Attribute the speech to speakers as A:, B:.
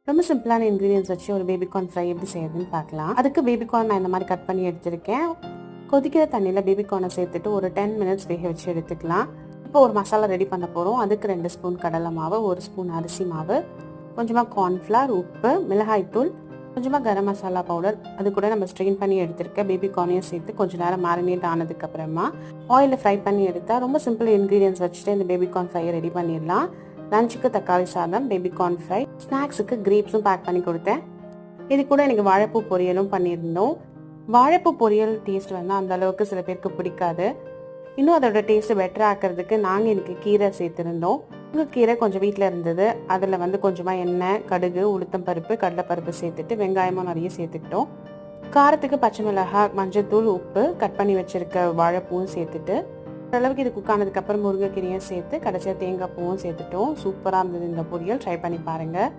A: ரொம்ப சிம்பிளான இன்க்ரீடியன்ஸ் வச்சு ஒரு பேபிகார்ன் ஃப்ரை எப்படி செய்யறதுன்னு பார்க்கலாம். அதுக்கு பேபிகார்ன் நான் இந்த மாதிரி கட் பண்ணி எடுத்திருக்கேன். கொதிக்கிற தண்ணியில் பேபிகார்னை சேர்த்துட்டு ஒரு 10 மினிட்ஸ் வேக வச்சு எடுத்துக்கலாம். இப்போ ஒரு மசாலா ரெடி பண்ண போகிறோம். அதுக்கு 2 ஸ்பூன் கடலை மாவு, 1 ஸ்பூன் அரிசி மாவு, கொஞ்சமாக கார்ன்ஃப்ளவர், உப்பு, மிளகாய்த்தூள், கொஞ்சமாக கரம் மசாலா பவுடர், அது கூட நம்ம ஸ்ட்ரெயின் பண்ணி எடுத்திருக்க பேபிகார்னையும் சேர்த்து கொஞ்சம் நேரம் மேரினேட் ஆனதுக்கப்புறமா ஆயிலில் ஃப்ரை பண்ணி எடுத்தால் ரொம்ப சிம்பிள் இன்க்ரீடியன்ஸ் வச்சுட்டு இந்த பேபிகார்ன் ஃப்ரையை ரெடி பண்ணிடலாம். லஞ்சுக்கு தக்காளி சாதம், பேபிகார்ன் ஃப்ரை, ஸ்நாக்ஸுக்கு கிரேப்ஸும் பேக் பண்ணி கொடுத்தேன். இது கூட எனக்கு வாழைப்பூ பொரியலும் பண்ணியிருந்தோம். வாழைப்பூ பொரியல் டேஸ்ட் வந்து அந்த அளவுக்கு சில பேருக்கு பிடிக்காது. இன்னும் அதோட டேஸ்ட் பெட்டர் ஆக்கிறதுக்கு நாங்கள் எனக்கு கீரை சேர்த்துருந்தோம். உங்கள் கீரை கொஞ்சம் வீட்டில் இருந்தது. அதில் வந்து கொஞ்சமாக எண்ணெய், கடுகு, உளுத்தம் பருப்பு, கடலைப்பருப்பு சேர்த்துட்டு வெங்காயமும் நிறைய சேர்த்துக்கிட்டோம். காரத்துக்கு பச்சை மிளகாய், மஞ்சள்தூள், உப்பு, கட் பண்ணி வச்சுருக்க வாழைப்பூவும் சேர்த்துட்டு அளவுக்கு இது குக் ஆனதுக்கப்புறம் முருங்கைக்கீரையும் சேர்த்து கடைசியாக தேங்காய் பூவும் சேர்த்துட்டோம். சூப்பராக இருந்தது இந்த பொரியல். ட்ரை பண்ணி பாருங்கள்.